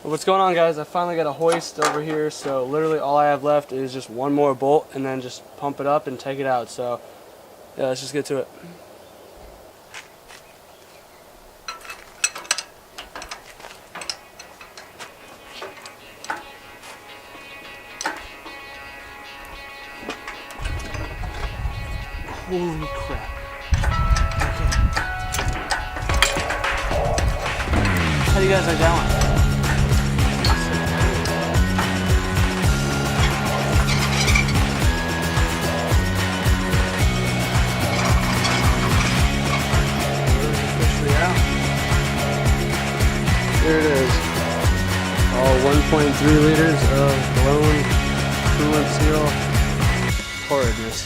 What's going on, guys? I finally got a hoist over here, so literally all I have left is just one more bolt and then just pump it up and take it out. So yeah, let's just get to it. Holy crap. How do you guys like that one? There it is. All 1.3 liters of blown coolant seal horridness.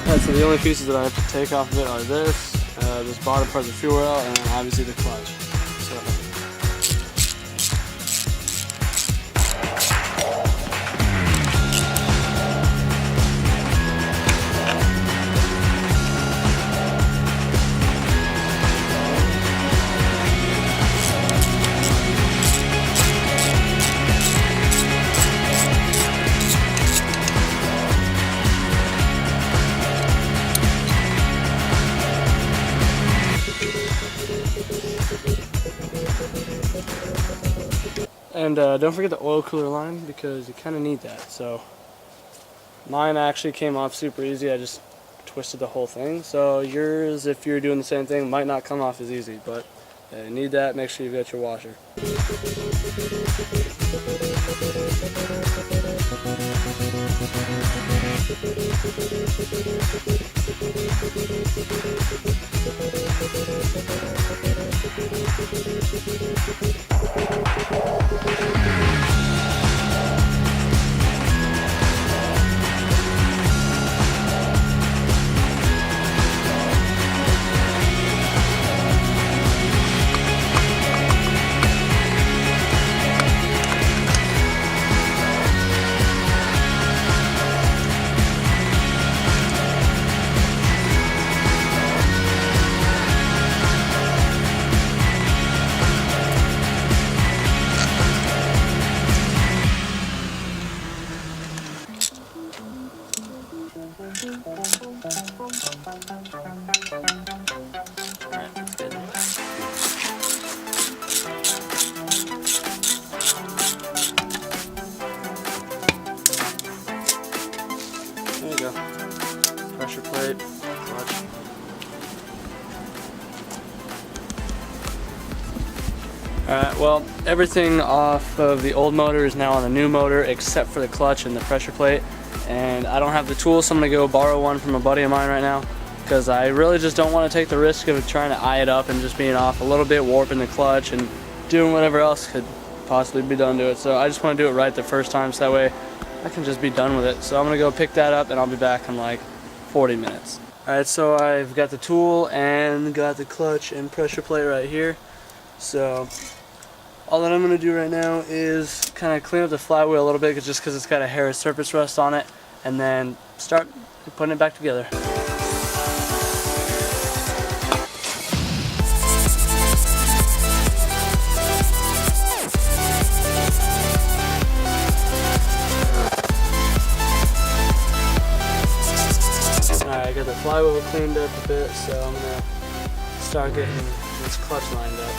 Alright, so the only pieces that I have to take off of it are this bottom part of the fuel rail, and then obviously the clutch. So, and don't forget the oil cooler line, because you kind of need that. So mine actually came off super easy. I just twisted the whole thing. So yours, if you're doing the same thing, might not come off as easy, but you need that. Make sure you've got your washer. There you go. Pressure plate, clutch. Alright, well, everything off of the old motor is now on the new motor except for the clutch and the pressure plate. And I don't have the tools, so I'm going to go borrow one from a buddy of mine right now, because I really just don't want to take the risk of trying to eye it up and just being off a little bit, warping the clutch and doing whatever else could possibly be done to it. So I just want to do it right the first time, so that way I can just be done with it. So I'm going to go pick that up and I'll be back in like 40 minutes. Alright, so I've got the tool and got the clutch and pressure plate right here. So all that I'm going to do right now is kind of clean up the flywheel a little bit, just because it's got a hair of surface rust on it, and then start putting it back together. Alright, I got the flywheel cleaned up a bit, so I'm going to start getting this clutch lined up.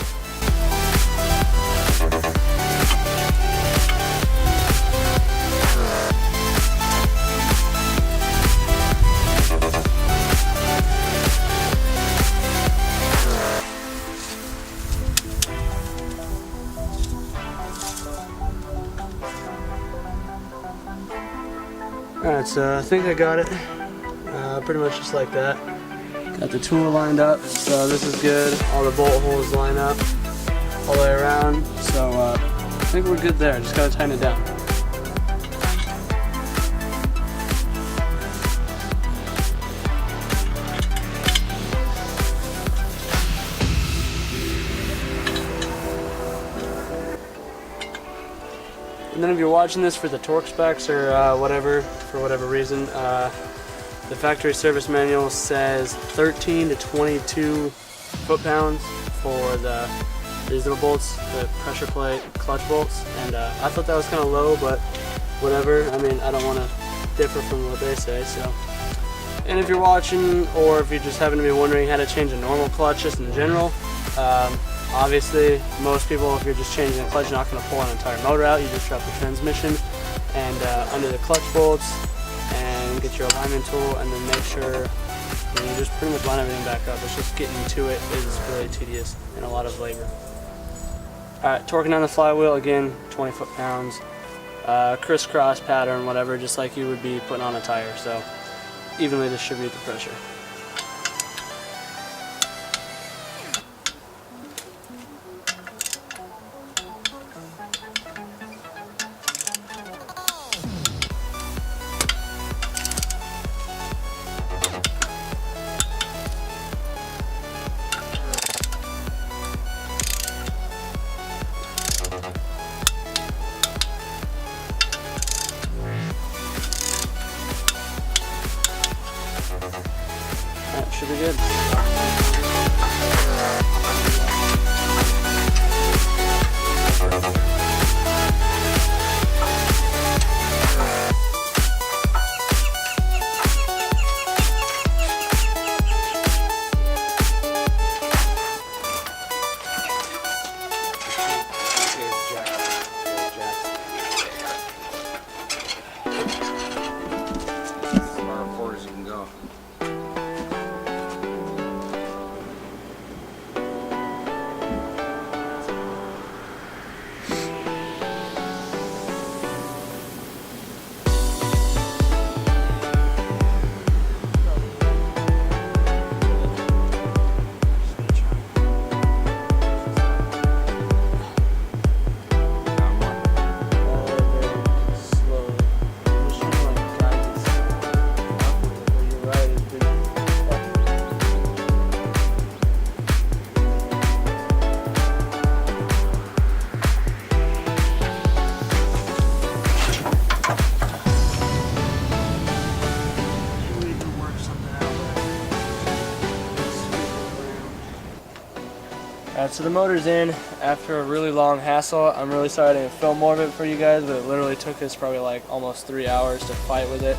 Alright, so I think I got it. Pretty much just like that. Got the tool lined up, so this is good. All the bolt holes line up all the way around, so I think we're good there. Just gotta tighten it down. And then if you're watching this for the torque specs or whatever, for whatever reason, The factory service manual says 13 to 22 foot-pounds for these little bolts, the pressure plate clutch bolts, and I thought that was kind of low, but whatever. I mean, I don't want to differ from what they say, so. And if you're watching, or if you just happen to be wondering how to change a normal clutch just in general, obviously most people, if you're just changing the clutch, you're not going to pull an entire motor out. You just drop the transmission and under the clutch bolts and get your alignment tool, and then make sure you just pretty much line everything back up. It's just getting to it is really tedious and a lot of labor. Alright, torquing on the flywheel, again, 20 foot-pounds. Crisscross pattern, whatever, just like you would be putting on a tire, so evenly distribute the pressure. That should be good. So the motor's in after a really long hassle. I'm really sorry I didn't film more of it for you guys, but it literally took us probably like almost 3 hours to fight with it.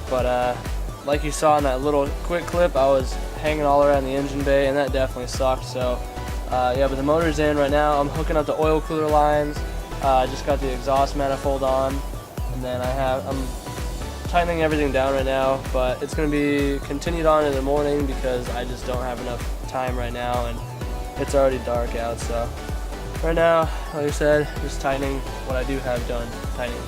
But like you saw in that little quick clip, I was hanging all around the engine bay, and that definitely sucked. So yeah, but the motor's in right now. I'm hooking up the oil cooler lines. I just got the exhaust manifold on, and then I'm tightening everything down right now, but it's going to be continued on in the morning because I just don't have enough time right now, and it's already dark out. So right now, like I said, just tightening what I do have done, tightening.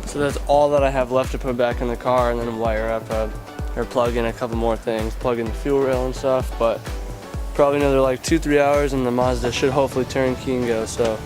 So that's all that I have left to put back in the car, and then wire up or plug in a couple more things, plug in the fuel rail and stuff, but probably another like 2-3 hours and the Mazda should hopefully turn key and go. So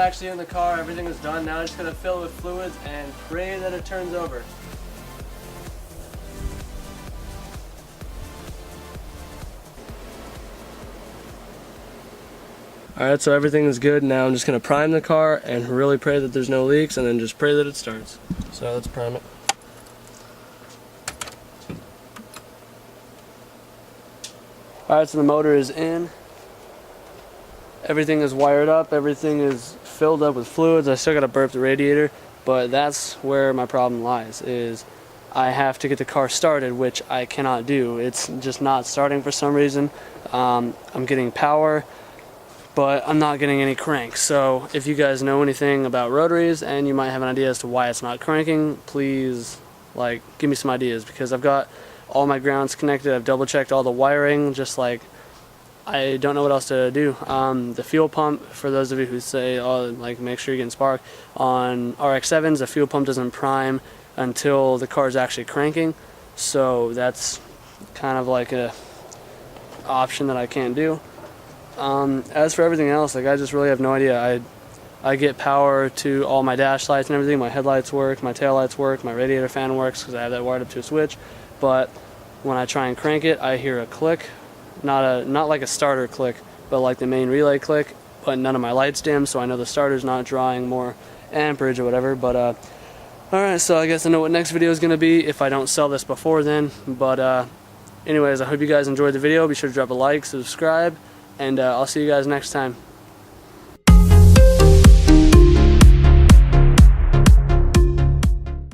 actually in the car, everything is done. Now I'm just gonna fill it with fluids and pray that it turns over. Alright, so everything is good. Now I'm just going to prime the car and really pray that there's no leaks, and then just pray that it starts. So let's prime it. Alright, so the motor is in. Everything is wired up. Everything is filled up with fluids. I still got to burp the radiator, but that's where my problem lies, is I have to get the car started, which I cannot do. It's just not starting for some reason. I'm getting power, but I'm not getting any crank. So if you guys know anything about rotaries and you might have an idea as to why it's not cranking, please give me some ideas, because I've got all my grounds connected. I've double checked all the wiring, just I don't know what else to do. The fuel pump, for those of you who say, oh, make sure you're getting spark, on RX7s the fuel pump doesn't prime until the car is actually cranking, so that's kind of like a option that I can't do. As for everything else, I just really have no idea. I get power to all my dash lights and everything. My headlights work, my tail lights work, my radiator fan works because I have that wired up to a switch. But when I try and crank it, I hear a click, not like a starter click, but like the main relay click. But none of my lights dim, so I know the starter's not drawing more amperage or whatever. But all right, so I guess I know what next video is going to be if I don't sell this before then. But anyways, I hope you guys enjoyed the video. Be sure to drop a like, subscribe, and I'll see you guys next time.